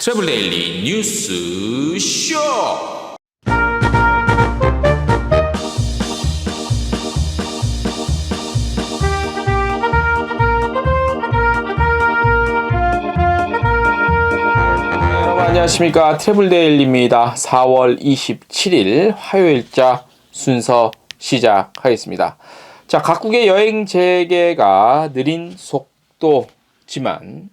트래블 데일리 뉴스 쇼. 여러분 안녕하십니까, 트래블 데일리입니다. 4월 27일 화요일자 순서 시작하겠습니다. 자, 각국의 여행 재개가 느린 속도지만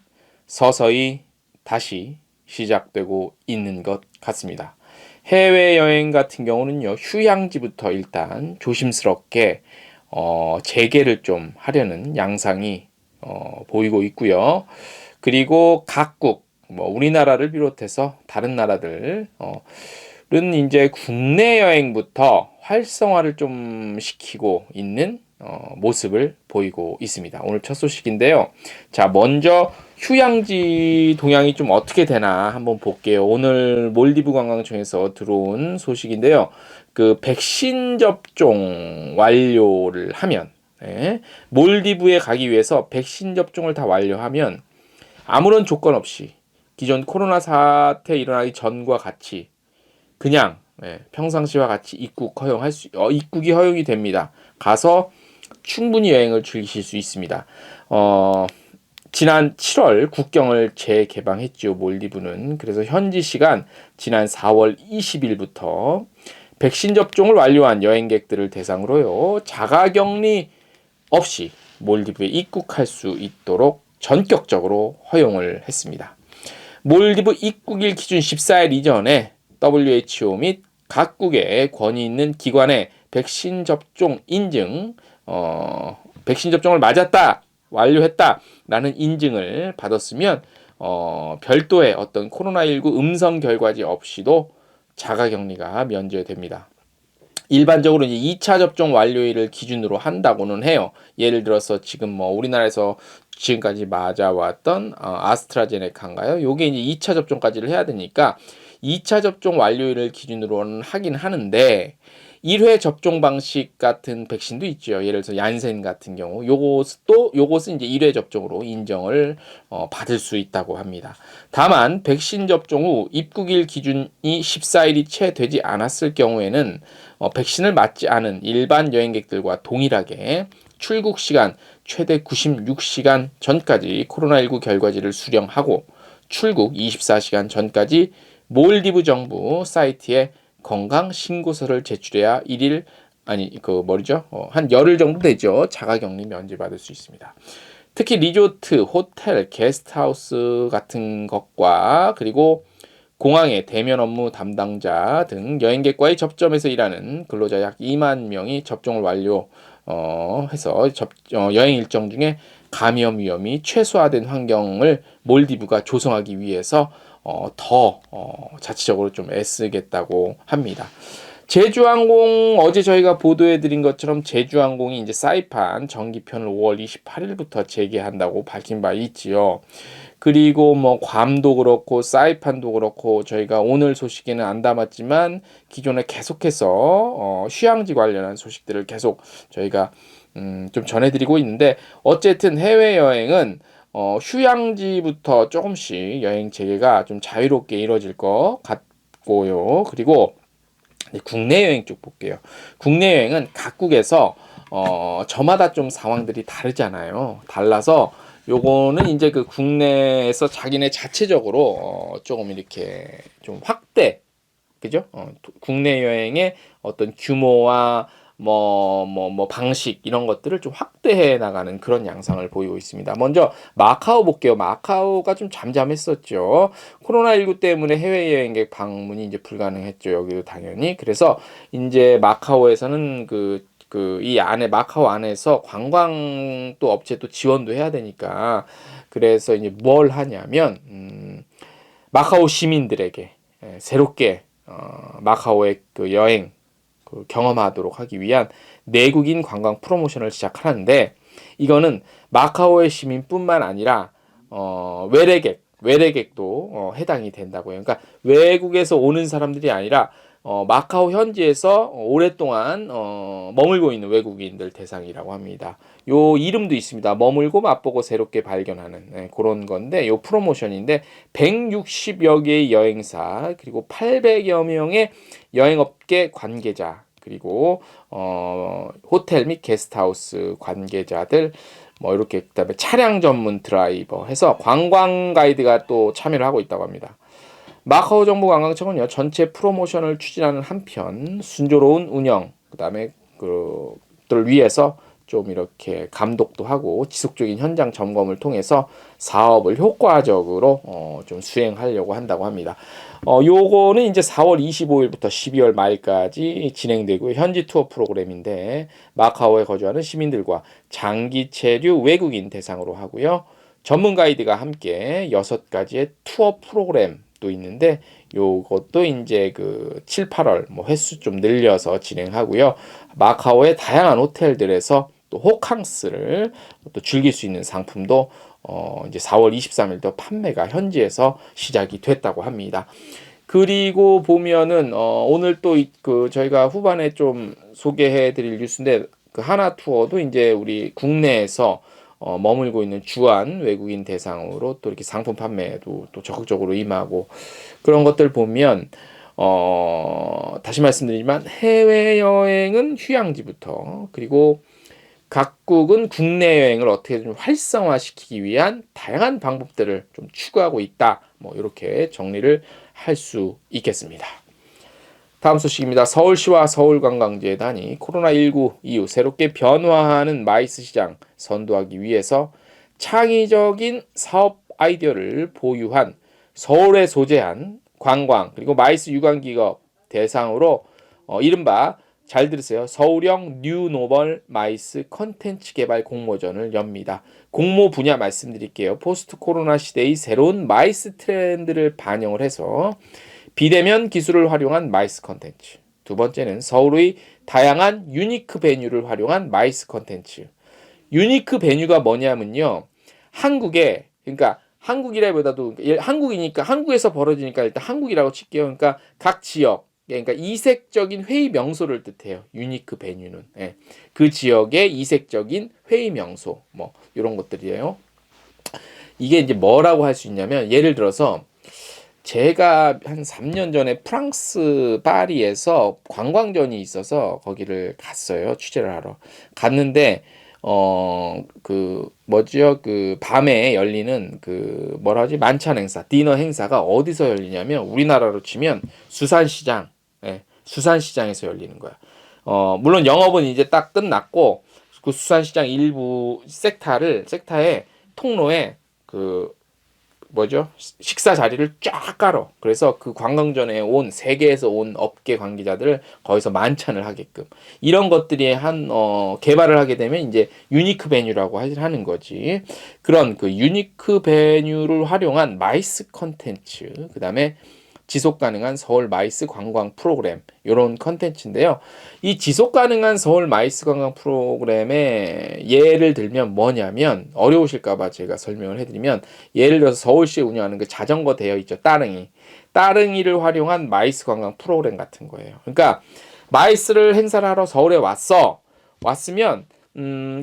서서히 다시 시작되고 있는 것 같습니다. 해외여행 같은 경우는요, 휴양지부터 일단 조심스럽게 재개를 좀 하려는 양상이 보이고 있고요. 그리고 각국, 우리나라를 비롯해서 다른 나라들은 이제 국내 여행부터 활성화를 좀 시키고 있는 모습을 보이고 있습니다. 오늘 첫 소식인데요. 자, 먼저 휴양지 동향이 좀 어떻게 되나 한번 볼게요. 오늘 몰디브 관광청에서 들어온 소식인데요. 그 백신 접종 완료를 하면, 몰디브에 가기 위해서 백신 접종을 다 완료하면 아무런 조건 없이 기존 코로나 사태 일어나기 전과 같이 그냥 평상시와 같이 입국이 허용이 됩니다. 가서 충분히 여행을 즐기실 수 있습니다. 지난 7월 국경을 재개방했죠, 몰디브는. 그래서 현지 시간 지난 4월 20일부터 백신 접종을 완료한 여행객들을 대상으로요, 자가격리 없이 몰디브에 입국할 수 있도록 전격적으로 허용을 했습니다. 몰디브 입국일 기준 14일 이전에 WHO 및 각국의 권위 있는 기관의 백신 접종 인증, 백신 접종을 맞았다, 완료했다라는 인증을 받았으면 별도의 어떤 코로나19 음성 결과지 없이도 자가격리가 면제됩니다. 일반적으로 이제 2차 접종 완료일을 기준으로 한다고는 해요. 예를 들어서 지금 우리나라에서 지금까지 맞아왔던 아스트라제네카인가요? 요게 이제 2차 접종까지를 해야 되니까 2차 접종 완료일을 기준으로는 하긴 하는데 1회 접종 방식 같은 백신도 있죠. 예를 들어서 얀센 같은 경우 요것은 이제 1회 접종으로 인정을 받을 수 있다고 합니다. 다만 백신 접종 후 입국일 기준이 14일이 채 되지 않았을 경우에는 백신을 맞지 않은 일반 여행객들과 동일하게 출국 시간 최대 96시간 전까지 코로나19 결과지를 수령하고 출국 24시간 전까지 몰디브 정부 사이트에 건강 신고서를 제출해야 한 열흘 정도 되죠. 자가격리 면제받을 수 있습니다. 특히 리조트, 호텔, 게스트하우스 같은 것과 그리고 공항의 대면 업무 담당자 등 여행객과의 접점에서 일하는 근로자 약 2만 명이 접종을 완료해서 여행 일정 중에 감염 위험이 최소화된 환경을 몰디브가 조성하기 위해서 더 자체적으로 좀 애쓰겠다고 합니다. 제주항공, 어제 저희가 보도해드린 것처럼 제주항공이 이제 사이판 정기편을 5월 28일부터 재개한다고 밝힌 바 있지요. 그리고 괌도 그렇고 사이판도 그렇고 저희가 오늘 소식에는 안 담았지만 기존에 계속해서 휴양지 관련한 소식들을 계속 저희가 좀 전해드리고 있는데, 어쨌든 해외여행은 휴양지부터 조금씩 여행 재개가 좀 자유롭게 이루어질 것 같고요. 그리고 국내 여행 쪽 볼게요. 국내 여행은 각국에서 저마다 좀 상황들이 다르잖아요. 달라서 요거는 이제 그 국내에서 자기네 자체적으로 조금 이렇게 좀 확대, 그죠? 국내 여행의 어떤 규모와 방식 이런 것들을 좀 확대해 나가는 그런 양상을 보이고 있습니다. 먼저 마카오 볼게요. 마카오가 좀 잠잠했었죠. 코로나19 때문에 해외여행객 방문이 이제 불가능했죠. 여기도 당연히. 그래서 이제 마카오에서는 이 안에 마카오 안에서 관광 또 업체 또 지원도 해야 되니까, 그래서 이제 뭘 하냐면 마카오 시민들에게 새롭게 마카오의 그 여행 경험하도록 하기 위한 내국인 관광 프로모션을 시작하는데, 이거는 마카오의 시민뿐만 아니라 외래객도 해당이 된다고요. 그러니까 외국에서 오는 사람들이 아니라 마카오 현지에서 오랫동안 머물고 있는 외국인들 대상이라고 합니다. 요 이름도 있습니다. 머물고 맛보고 새롭게 발견하는 그런 건데 요 프로모션인데 160여 개의 여행사 그리고 800여 명의 여행업계 관계자 그리고 호텔 및 게스트하우스 관계자들 뭐 이렇게 그다음에 차량 전문 드라이버 해서 관광 가이드가 또 참여를 하고 있다고 합니다. 마카오 정부 관광청은요 전체 프로모션을 추진하는 한편 순조로운 운영 그다음에 그들을 위해서 좀 이렇게 감독도 하고 지속적인 현장 점검을 통해서 사업을 효과적으로 좀 수행하려고 한다고 합니다. 요거는 이제 4월 25일부터 12월 말까지 진행되고 현지 투어 프로그램인데 마카오에 거주하는 시민들과 장기 체류 외국인 대상으로 하고요. 전문 가이드가 함께 6가지의 투어 프로그램도 있는데 요것도 이제 그 7, 8월 뭐 횟수 좀 늘려서 진행하고요. 마카오의 다양한 호텔들에서 또 호캉스를 또 즐길 수 있는 상품도 이제 4월 23일도 판매가 현지에서 시작이 됐다고 합니다. 그리고 보면은 오늘 또 그 저희가 후반에 좀 소개해 드릴 뉴스인데 그 하나 투어도 이제 우리 국내에서 머물고 있는 주한 외국인 대상으로 또 이렇게 상품 판매도 또 적극적으로 임하고 그런 것들 보면 다시 말씀드리지만 해외여행은 휴양지부터 그리고 각국은 국내 여행을 어떻게 좀 활성화시키기 위한 다양한 방법들을 좀 추구하고 있다. 뭐 이렇게 정리를 할 수 있겠습니다. 다음 소식입니다. 서울시와 서울관광재단이 코로나19 이후 새롭게 변화하는 마이스 시장 선도하기 위해서 창의적인 사업 아이디어를 보유한 서울에 소재한 관광 그리고 마이스 유관기업 대상으로 이른바 잘 들으세요. 서울형 뉴노멀 마이스 컨텐츠 개발 공모전을 엽니다. 공모 분야 말씀드릴게요. 포스트 코로나 시대의 새로운 마이스 트렌드를 반영을 해서 비대면 기술을 활용한 마이스 컨텐츠. 두 번째는 서울의 다양한 유니크 베뉴를 활용한 마이스 컨텐츠. 유니크 베뉴가 뭐냐면요. 한국에 그러니까 한국이라기보다도 한국이니까 한국에서 벌어지니까 일단 한국이라고 칠게요. 그러니까 각 지역 그러니까 이색적인 회의 명소를 뜻해요. 유니크 베뉴는 그 지역의 이색적인 회의 명소 뭐 이런 것들이에요. 이게 이제 뭐라고 할 수 있냐면 예를 들어서 제가 한 3년 전에 프랑스 파리에서 관광전이 있어서 거기를 갔어요. 취재를 하러. 갔는데 그 뭐지요? 그 밤에 열리는 그 뭐라 하지? 만찬 행사, 디너 행사가 어디서 열리냐면 우리나라로 치면 수산시장. 수산시장에서 열리는 거야. 물론 영업은 이제 딱 끝났고 그 수산시장 일부 섹타에 통로에 그 뭐죠? 식사 자리를 쫙 깔어. 그래서 그 관광전에 온 세계에서 온 업계 관계자들을 거기서 만찬을 하게끔 이런 것들이 개발을 하게 되면 이제 유니크 베뉴라고 하는 거지. 그런 그 유니크 베뉴를 활용한 마이스 컨텐츠, 그다음에 지속 가능한 서울 마이스 관광 프로그램 이런 컨텐츠인데요. 이 지속 가능한 서울 마이스 관광 프로그램의 예를 들면 뭐냐면 어려우실까봐 제가 설명을 해드리면 예를 들어서 서울시에 운영하는 그 자전거 대여 있죠. 따릉이를 활용한 마이스 관광 프로그램 같은 거예요. 그러니까 마이스를 행사를 하러 서울에 왔으면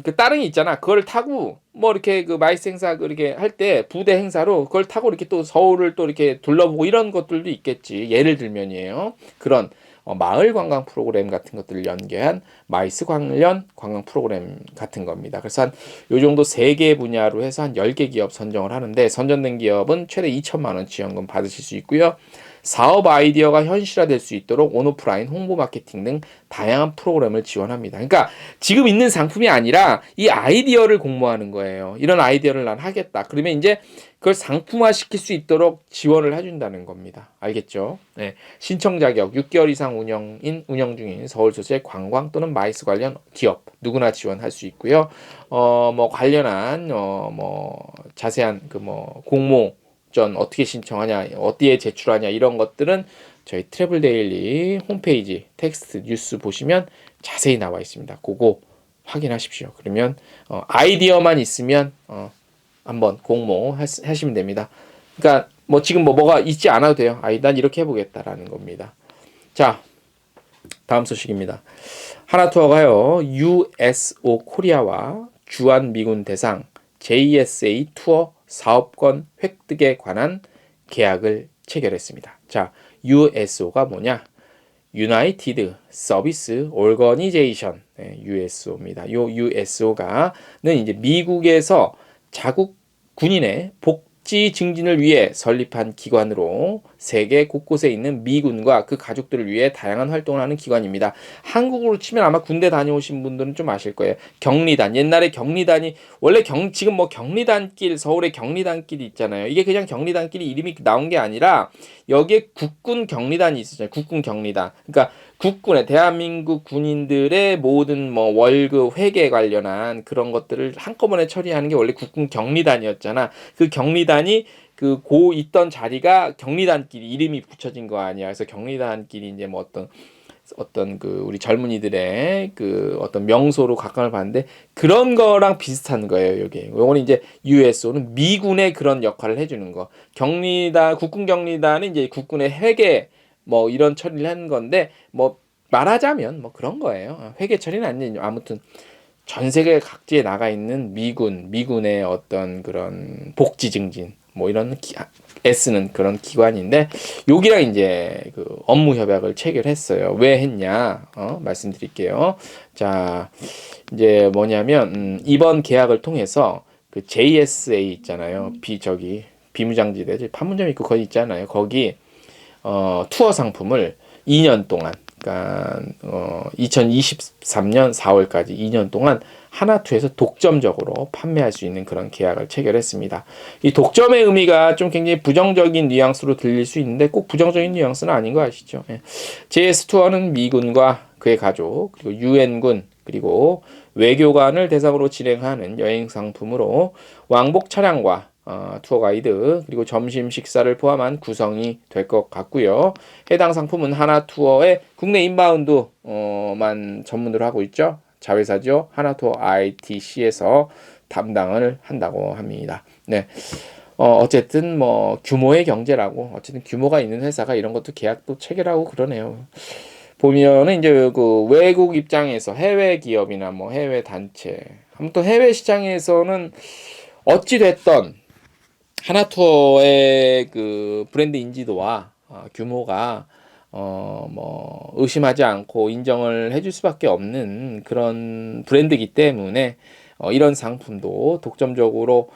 그 따릉이 있잖아. 그걸 타고 뭐 이렇게 그 마이스 행사 이렇게 할 때 부대 행사로 그걸 타고 이렇게 또 서울을 또 이렇게 둘러보고 이런 것들도 있겠지. 예를 들면이에요. 그런 마을 관광 프로그램 같은 것들을 연계한 마이스 관련 관광 프로그램 같은 겁니다. 그래서 한 요 정도 3개 분야로 해서 한 10개 기업 선정을 하는데 선정된 기업은 최대 2천만 원 지원금 받으실 수 있고요. 사업 아이디어가 현실화될 수 있도록 온오프라인 홍보 마케팅 등 다양한 프로그램을 지원합니다. 그러니까 지금 있는 상품이 아니라 이 아이디어를 공모하는 거예요. 이런 아이디어를 난 하겠다. 그러면 이제 그걸 상품화 시킬 수 있도록 지원을 해준다는 겁니다. 알겠죠? 네. 신청 자격 6개월 이상 운영 중인 서울 소재 관광 또는 마이스 관련 기업 누구나 지원할 수 있고요. 뭐 관련한 뭐 자세한 그 뭐 공모 어떻게 신청하냐, 어디에 제출하냐 이런 것들은 저희 트래블 데일리 홈페이지 텍스트 뉴스 보시면 자세히 나와 있습니다. 그거 확인하십시오. 그러면 아이디어만 있으면 한번 공모하시면 됩니다. 그러니까 뭐 지금 뭐가 있지 않아도 돼요. 난 이렇게 해보겠다라는 겁니다. 자, 다음 소식입니다. 하나투어가요, USO 코리아와 주한 미군 대상 JSA 투어 사업권 획득에 관한 계약을 체결했습니다. 자, USO가 뭐냐? United Service Organization, USO입니다. 요 USO가는 이제 미국에서 자국 군인의 복지 증진을 위해 설립한 기관으로 세계 곳곳에 있는 미군과 그 가족들을 위해 다양한 활동을 하는 기관입니다. 한국으로 치면 아마 군대 다녀오신 분들은 좀 아실 거예요. 격리단, 옛날에 격리단이 원래 지금 뭐 격리단길, 서울에 격리단길이 있잖아요. 이게 그냥 격리단길이 이름이 나온 게 아니라 여기에 국군 격리단이 있었잖아요. 국군 격리단. 그러니까 국군의 대한민국 군인들의 모든 뭐 월급 회계 관련한 그런 것들을 한꺼번에 처리하는 게 원래 국군 격리단이었잖아. 그 격리단이 그 고 있던 자리가 격리단끼리 이름이 붙여진 거 아니야. 그래서 격리단끼리 이제 뭐 어떤 그 우리 젊은이들의 그 어떤 명소로 각광을 받는데 그런 거랑 비슷한 거예요, 여기. 요거는 이제 USO는 미군의 그런 역할을 해주는 거. 격리단, 국군 격리단은 이제 국군의 회계 뭐 이런 처리를 하는 건데 뭐 말하자면 뭐 그런 거예요. 회계 처리는 아니죠. 아무튼 전 세계 각지에 나가 있는 미군의 어떤 그런 복지 증진 뭐 이런 애쓰는 그런 기관인데 여기랑 이제 그 업무 협약을 체결했어요. 왜 했냐? 말씀드릴게요. 자, 이제 뭐냐면 이번 계약을 통해서 그 JSA 있잖아요. 비무장지대 판문점 입구 거기 있잖아요. 거기 투어 상품을 2년 동안 그러니까 2023년 4월까지 2년 동안 하나투에서 독점적으로 판매할 수 있는 그런 계약을 체결했습니다. 이 독점의 의미가 좀 굉장히 부정적인 뉘앙스로 들릴 수 있는데 꼭 부정적인 뉘앙스는 아닌 거 아시죠? JS투어는 미군과 그의 가족 그리고 유엔군 그리고 외교관을 대상으로 진행하는 여행 상품으로 왕복 차량과 투어 가이드 그리고 점심 식사를 포함한 구성이 될 것 같고요. 해당 상품은 하나투어의 국내 인바운드만 전문으로 하고 있죠. 자회사죠. 하나투어 ITC에서 담당을 한다고 합니다. 네. 어쨌든 뭐 규모의 경제라고 어쨌든 규모가 있는 회사가 이런 것도 계약도 체결하고 그러네요. 보면은 이제 그 외국 입장에서 해외 기업이나 뭐 해외 단체 아무튼 해외 시장에서는 어찌 됐던 하나투어의 그 브랜드 인지도와 규모가 뭐 의심하지 않고 인정을 해줄 수밖에 없는 그런 브랜드이기 때문에 이런 상품도 독점적으로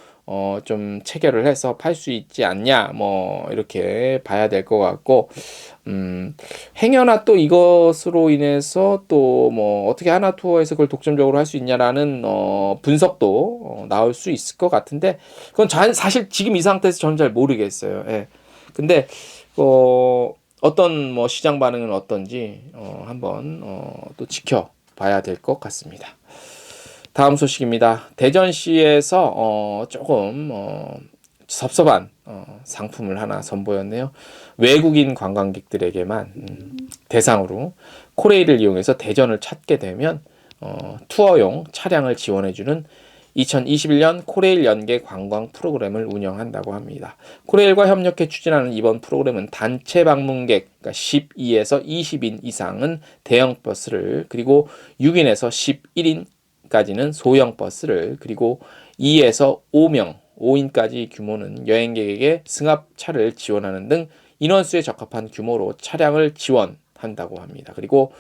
좀 체결을 해서 팔 수 있지 않냐 뭐 이렇게 봐야 될 것 같고 행여나 또 이것으로 인해서 또 뭐 어떻게 하나투어에서 그걸 독점적으로 할 수 있냐라는 분석도 나올 수 있을 것 같은데 그건 사실 지금 이 상태에서 저는 잘 모르겠어요. 예. 근데 어떤 뭐 시장 반응은 어떤지 한번 또 지켜봐야 될 것 같습니다. 다음 소식입니다. 대전시에서 조금 섭섭한 상품을 하나 선보였네요. 외국인 관광객들에게만 대상으로 코레일을 이용해서 대전을 찾게 되면 투어용 차량을 지원해주는 2021년 코레일 연계 관광 프로그램을 운영한다고 합니다. 코레일과 협력해 추진하는 이번 프로그램은 단체 방문객 그러니까 12에서 20인 이상은 대형 버스를 그리고 6인에서 11인까지는 소형 버스를 그리고 2에서 5인까지 규모는 여행객에게 승합차를 지원하는 등 인원수에 적합한 규모로 차량을 지원한다고 합니다. 그리고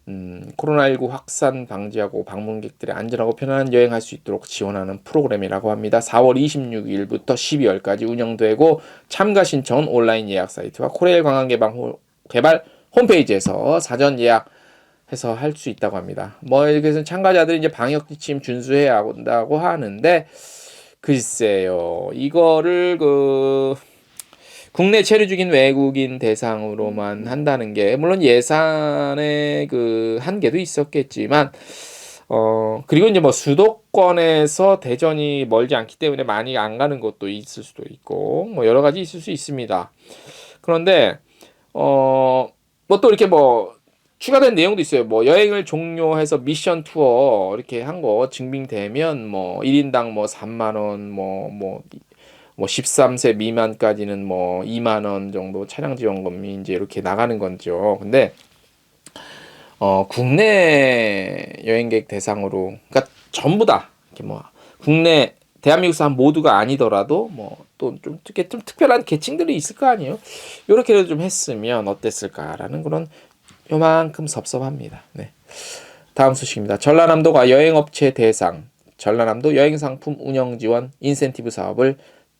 코로나19 확산 방지하고 방문객들의 안전하고 편안한 여행할 수 있도록 지원하는 프로그램이라고 합니다. 4월 26일부터 12월까지 운영되고 참가 신청은 온라인 예약 사이트와 코레일 관광개발 홈페이지에서 사전 예약해서 할 수 있다고 합니다. 뭐 그래서 참가자들이 이제 방역 지침 준수해야 한다고 하는데 글쎄요. 이거를 국내 체류 중인 외국인 대상으로만 한다는 게 물론 예산의 그 한계도 있었겠지만 그리고 이제 뭐 수도권에서 대전이 멀지 않기 때문에 많이 안 가는 곳도 있을 수도 있고 뭐 여러 가지 있을 수 있습니다. 그런데 뭐 또 이렇게 뭐 추가된 내용도 있어요. 뭐 여행을 종료해서 미션 투어 이렇게 한 거 증빙되면 뭐 1인당 뭐 3만 원, 뭐 13세 미만까지는 뭐 2만 원 정도 차량 지원금이 이제 이렇게 나가는 거죠. 근데 국내 여행객 대상으로, 그러니까 전부 다 이렇게 뭐 국내 대한민국 사람 모두가 아니더라도 뭐 또 좀 특별한 계층들이 있을 거 아니에요. 요렇게라도 좀 했으면 어땠을까라는 그런 요만큼 섭섭합니다. 네. 다음 소식입니다. 전라남도가 여행업체 대상 전라남도 여행상품 운영 지원 인센티브 사업을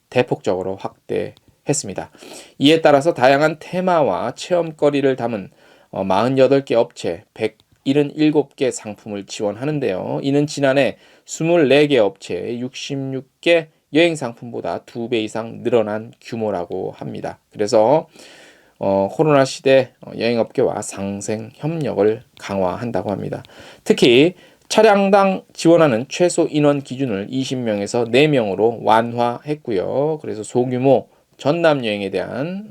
대폭적으로 확대했습니다. 이에 따라서 다양한 테마와 체험거리를 담은 48개 업체 177개 상품을 지원하는데요. 이는 지난해 24개 업체 66개 여행 상품보다 2배 이상 늘어난 규모라고 합니다. 그래서 코로나 시대 여행업계와 상생 협력을 강화한다고 합니다. 특히 차량당 지원하는 최소 인원 기준을 20명에서 4명으로 완화했고요. 그래서 소규모 전남 여행에 대한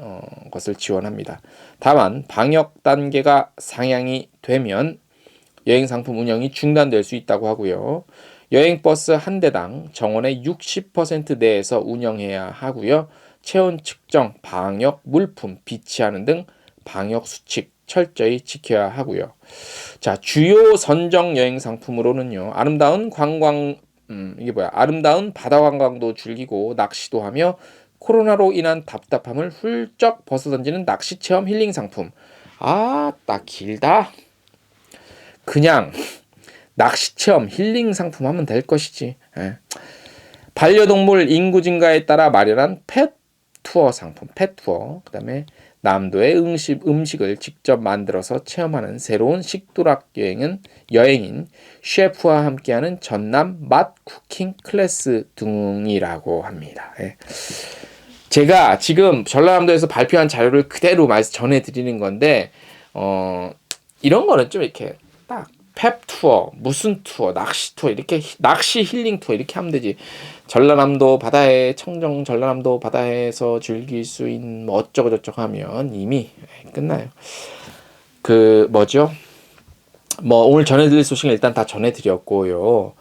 것을 지원합니다. 다만 방역 단계가 상향이 되면 여행 상품 운영이 중단될 수 있다고 하고요. 여행버스 한 대당 정원의 60% 내에서 운영해야 하고요. 체온 측정, 방역, 물품, 비치하는 등 방역 수칙 철저히 지켜야 하고요. 자, 주요 선정 여행 상품으로는요. 아름다운 바다 관광도 즐기고 낚시도 하며 코로나로 인한 답답함을 훌쩍 벗어던지는 낚시 체험 힐링 상품. 딱 길다. 그냥 낚시 체험 힐링 상품 하면 될 것이지. 반려동물 인구 증가에 따라 마련한 펫 투어 상품, 펫 투어. 그다음에 남도의 음식을 직접 만들어서 체험하는 새로운 식도락 여행인 셰프와 함께하는 전남 맛 쿠킹 클래스 등이라고 합니다. 제가 지금 전라남도에서 발표한 자료를 그대로 전해드리는 건데 이런 거는 좀 이렇게 딱 펩 투어, 무슨 투어, 낚시 투어 이렇게 낚시 힐링 투어 이렇게 하면 되지. 전라남도 바다에 청정 전라남도 바다에서 즐길 수 있는 뭐 어쩌고 저쩌고 하면 이미 끝나요. 그 뭐죠? 뭐 오늘 전해드릴 소식은 일단 다 전해드렸고요.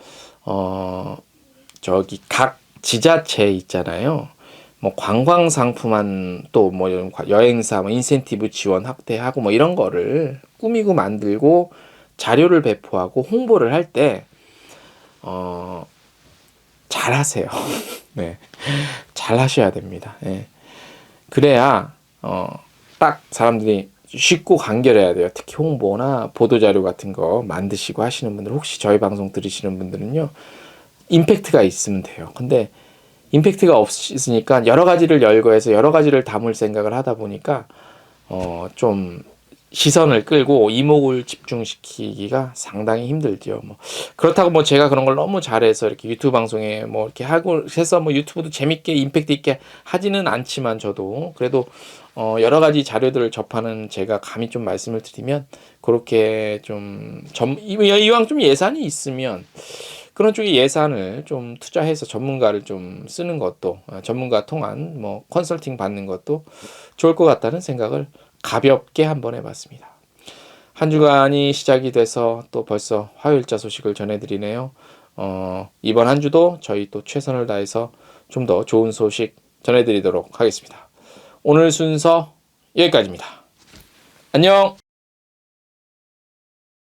저기 각 지자체 있잖아요. 뭐 관광 상품한 또 뭐 여행사 뭐 인센티브 지원 확대하고 뭐 이런 거를 꾸미고 만들고 자료를 배포하고 홍보를 할 때 잘하세요. 네, 잘하셔야 됩니다. 그래야 딱 사람들이 쉽고 간결해야 돼요. 특히 홍보나 보도 자료 같은 거 만드시고 하시는 분들 혹시 저희 방송 들으시는 분들은요 임팩트가 있으면 돼요. 근데 임팩트가 없으니까 여러 가지를 열거해서 여러 가지를 담을 생각을 하다 보니까 좀 시선을 끌고 이목을 집중시키기가 상당히 힘들죠. 뭐 그렇다고 뭐 제가 그런 걸 너무 잘해서 이렇게 유튜브 방송에 뭐 이렇게 하고 해서 뭐 유튜브도 재밌게 임팩트 있게 하지는 않지만 저도 그래도 여러 가지 자료들을 접하는 제가 감히 좀 말씀을 드리면 그렇게 좀 이왕 좀 예산이 있으면 그런 쪽에 예산을 좀 투자해서 전문가를 좀 쓰는 것도 전문가 통한 뭐 컨설팅 받는 것도 좋을 것 같다는 생각을 가볍게 한번 해봤습니다. 한 주간이 시작이 돼서 또 벌써 화요일자 소식을 전해드리네요. 이번 한 주도 저희 또 최선을 다해서 좀 더 좋은 소식 전해드리도록 하겠습니다. 오늘 순서 여기까지입니다. 안녕!